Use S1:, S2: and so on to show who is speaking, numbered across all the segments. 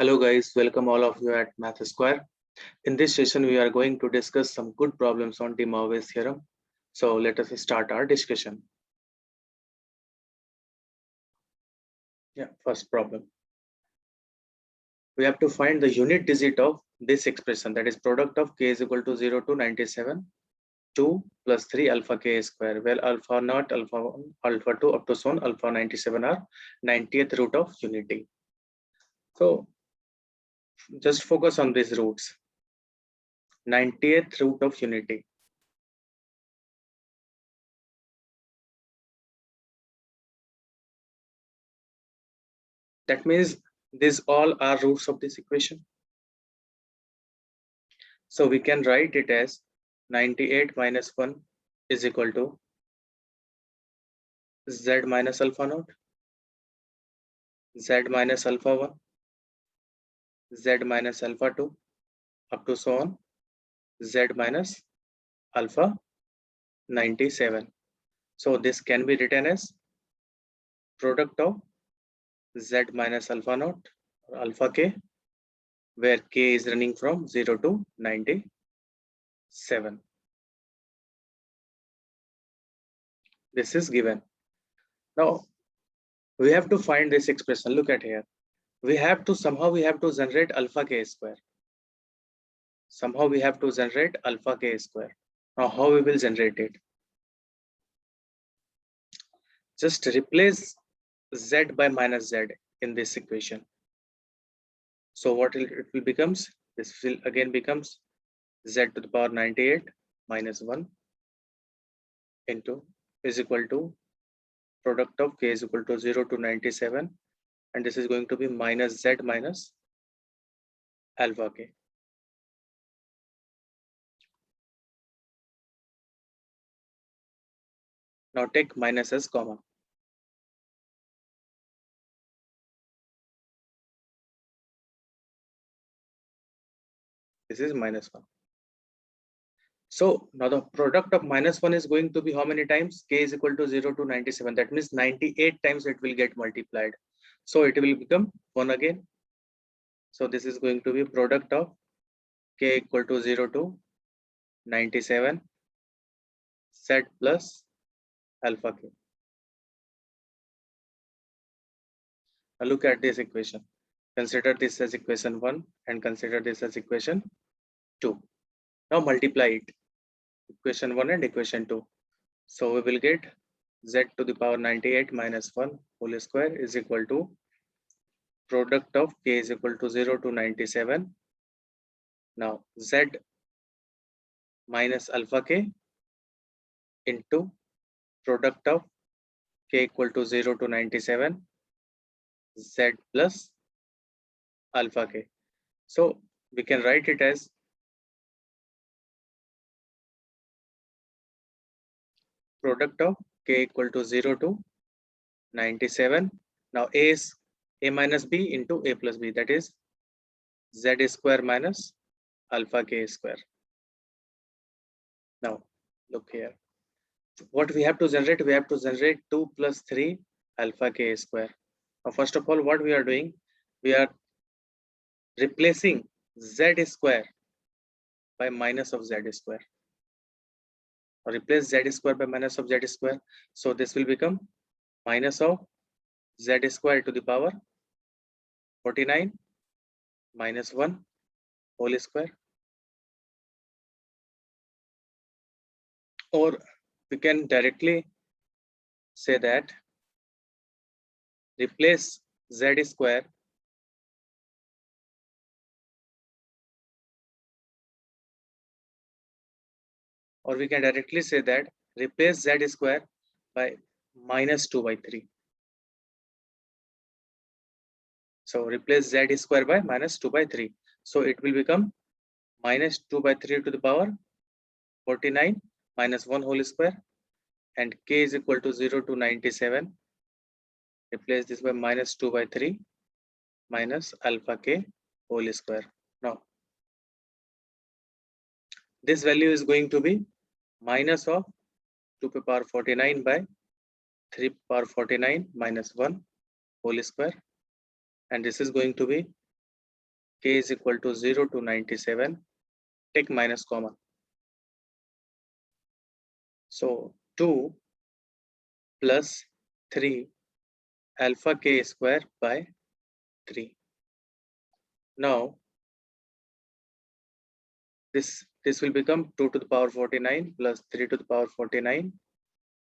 S1: Hello guys, welcome all of you at Math Square. In this session, we are going to discuss some good problems on De Moivre's theorem. So let us start our discussion. First problem. We have to find the unit digit of this expression, that is product of k is equal to 0 to 97, 2 plus 3 alpha k square, where alpha naught, alpha 1, alpha 2 up to so on, alpha 97 are 90th root of unity. So just focus on these roots. 90th root of unity. That means these all are roots of this equation. So we can write it as 98 minus 1 is equal to z minus alpha naught, z minus alpha 1, z minus alpha 2, up to so on, z minus alpha 97. So this can be written as product of z minus alpha naught or alpha k, where k is running from 0 to 97. This is given. Now we have to find this expression. Look at here. We have to generate alpha k square. Somehow we have to generate alpha k square. Now how we will generate it? Just replace z by minus z in this equation. So what it will becomes? This will again becomes z to the power 98 minus 1 into is equal to product of k is equal to 0 to 97, and this is going to be minus z minus alpha k. Now take minus as comma. This is minus 1. So now the product of minus 1 is going to be how many times? K is equal to 0 to 97. That means 98 times it will get multiplied. So it will become 1 again. So this is going to be product of k equal to 0 to 97 z plus alpha k. Now look at this equation. Consider this as equation 1 and consider this as equation 2. Now multiply it. Equation 1 and equation 2. So we will get z to the power 98 minus 1 whole square is equal to product of k is equal to 0 to 97. Now z minus alpha k into product of k equal to 0 to 97 z plus alpha k. So we can write it as product of k equal to 0 to 97. Now a is a minus b into a plus b, that is z square minus alpha k square. Now look here. What we have to generate? We have to generate 2 plus 3 alpha k square. Now first of all, what we are doing? We are replacing z square by minus of z square. Or replace z square by minus of z square. So this will become minus of z square to the power 49 minus 1 whole square. Or we can directly say that replace z square or we can directly say that replace z square by minus 2 by 3. So replace z square by minus 2 by 3. So it will become minus 2 by 3 to the power 49 minus 1 whole square, and k is equal to 0 to 97. Replace this by minus 2 by 3 minus alpha k whole square. Now this value is going to be minus of 2 to the power 49 by 3 to the power 49 minus 1 whole square, and this is going to be k is equal to 0 to 97, take minus common. So 2 plus 3 alpha k square by 3. Now this will become 2 to the power 49 plus 3 to the power 49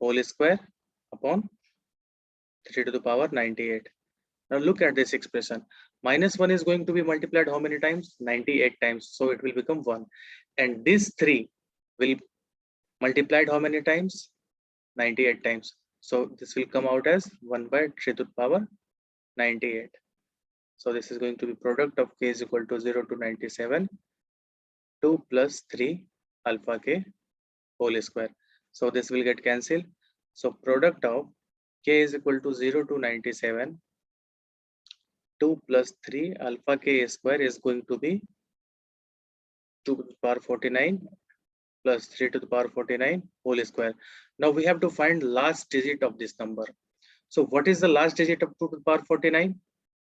S1: whole square upon 3 to the power 98. Now look at this expression. Minus 1 is going to be multiplied how many times? 98 times. So it will become 1. And this 3 will multiplied how many times? 98 times. So this will come out as 1 by 3 to the power 98. So this is going to be product of k is equal to 0 to 97, 2 plus 3 alpha k whole square. So this will get cancelled. So product of k is equal to 0 to 97, 2 plus 3 alpha k square is going to be 2 to the power 49 plus 3 to the power 49 whole square. Now we have to find last digit of this number. So what is the last digit of 2 to the power 49?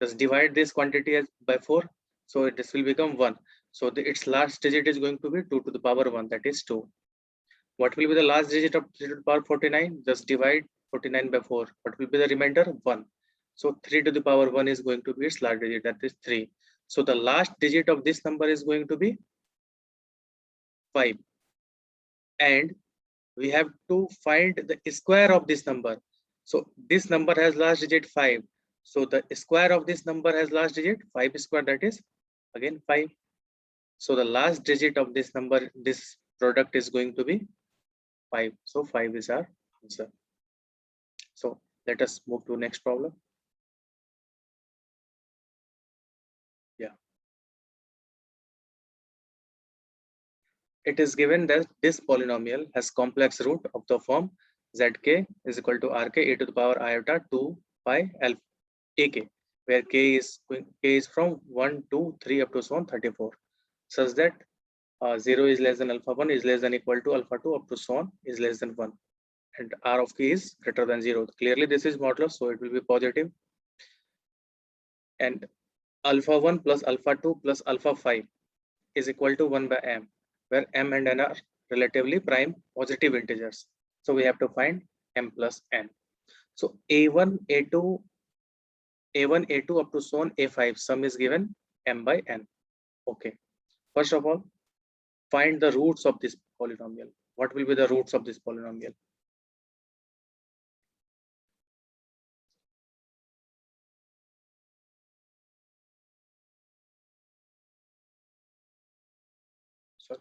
S1: Just divide this quantity as by 4. So this will become 1. So its last digit is going to be 2 to the power 1, that is 2. What will be the last digit of 3 to the power 49? Just divide 49 by 4. What will be the remainder? 1. So 3 to the power 1 is going to be its last digit, that is 3. So the last digit of this number is going to be 5. And we have to find the square of this number. So this number has last digit 5. So the square of this number has last digit 5 square, that is again 5. So the last digit of this number, this product is going to be 5. So 5 is our answer. So let us move to next problem. Yeah. It is given that this polynomial has complex root of the form zk is equal to rk a to the power iota 2 pi alpha ak, where k is from 1, 2, 3 up to so on 34, such that 0 is less than alpha 1 is less than equal to alpha 2 up to so on is less than 1, and r of k is greater than 0. Clearly this is modulus, so it will be positive. And alpha 1 plus alpha 2 plus alpha 5 is equal to 1 by m, where m and n are relatively prime positive integers. So we have to find m plus n. So a1, a2, up to so on a5, sum is given m by n. Okay. First of all, find the roots of this polynomial. What will be the roots of this polynomial? Sorry.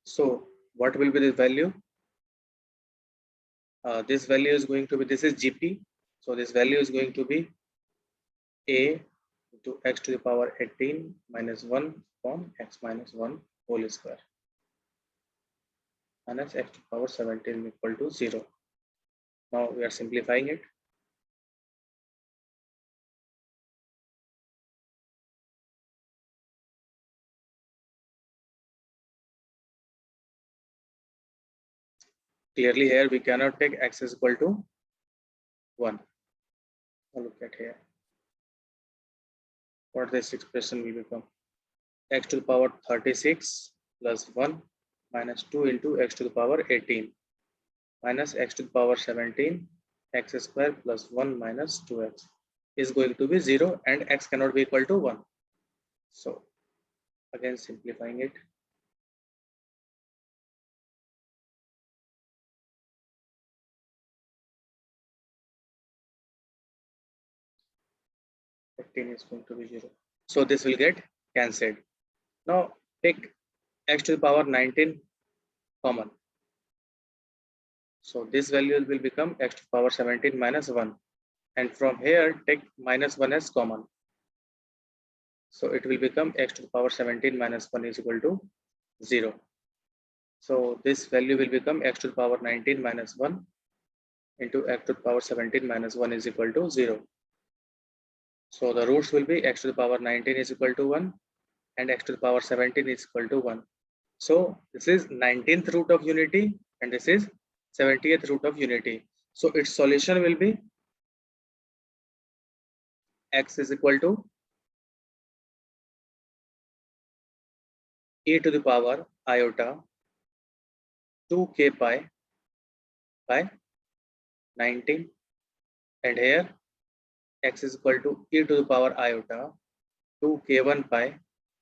S1: So what will be the value? This value is going to be, this is GP. So this value is going to be a to x to the power 18 minus 1 from x minus 1 whole square minus x to the power 17 equal to 0. Now we are simplifying it. Clearly here we cannot take x is equal to 1. Now look at here. What this expression will become? X to the power 36 plus 1 minus 2 into x to the power 18 minus x to the power 17 x square plus 1 minus 2x is going to be 0, and x cannot be equal to 1. So again simplifying it. Is going to be 0. So this will get cancelled. Now take x to the power 19 common. So this value will become x to the power 17 minus 1. And from here take minus 1 as common. So it will become x to the power 17 minus 1 is equal to 0. So this value will become x to the power 19 minus 1 into x to the power 17 minus 1 is equal to 0. So the roots will be x to the power 19 is equal to 1 and x to the power 17 is equal to 1. So this is 19th root of unity and this is 70th root of unity. So its solution will be x is equal to e to the power iota 2k pi by 19, and here x is equal to e to the power iota 2k1 pi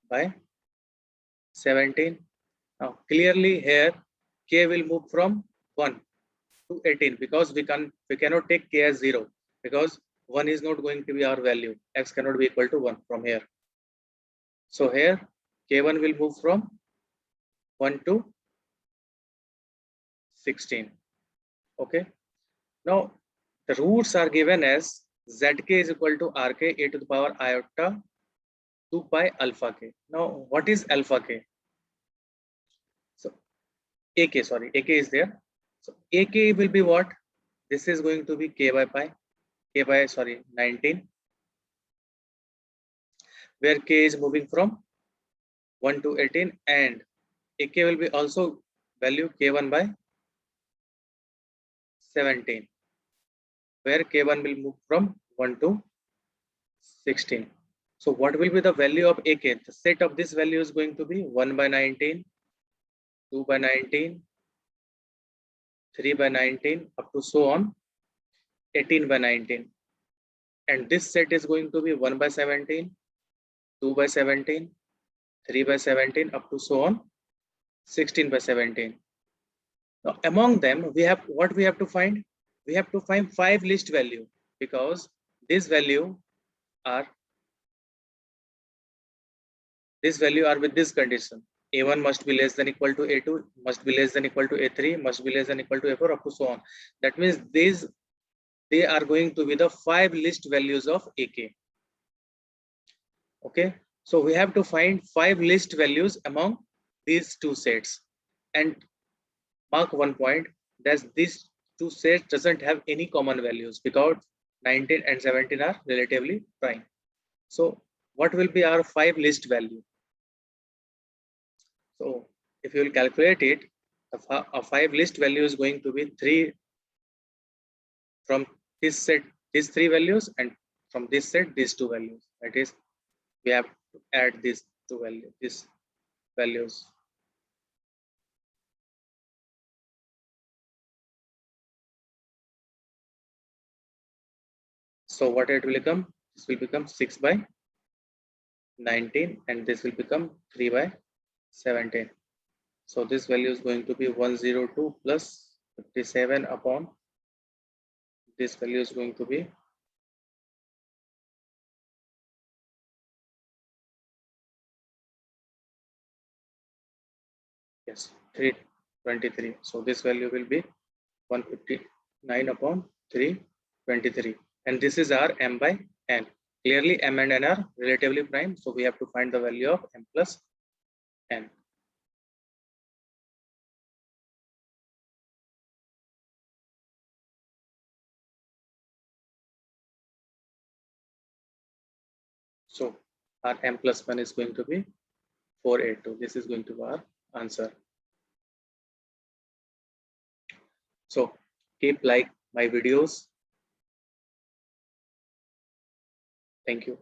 S1: by 17. Now clearly here k will move from 1 to 18 because we cannot take k as 0 because 1 is not going to be our value. X cannot be equal to 1 from here. So here k1 will move from 1 to 16. Okay. Now the roots are given as zk is equal to rk e to the power iota 2 pi alpha k. Now what is alpha k? So ak is there. So ak will be what? This is going to be k by 19, where k is moving from 1 to 18, and ak will be also value k1 by 17, where k1 will move from 1 to 16. So what will be the value of ak? The set of this value is going to be 1 by 19, 2 by 19, 3 by 19, up to so on 18 by 19. And this set is going to be 1 by 17, 2 by 17, 3 by 17, up to so on 16 by 17. Now among them, we have what we have to find? We have to find 5 least value, because this value are with this condition. A1 must be less than equal to A2, must be less than equal to A3, must be less than equal to A4, up to so on. That means they are going to be the 5 least values of AK. Okay, so we have to find 5 least values among these two sets, and mark one point that these two sets doesn't have any common values because 19 and 17 are relatively prime. So what will be our 5 least value? So if you will calculate it, a 5 least value is going to be 3 from this set, these 3 values, and from this set, these 2 values. That is, we have to add these 2 values, these values. So what it will become? This will become 6 by 19, and this will become 3 by 17. So this value is going to be 102 plus 57 upon this value is going to be 323. So this value will be 159 upon 323, and this is our m by n. Clearly m and n are relatively prime, so we have to find the value of m plus n. So our m plus 1 is going to be 482. This is going to be our answer. So keep like my videos. Thank you.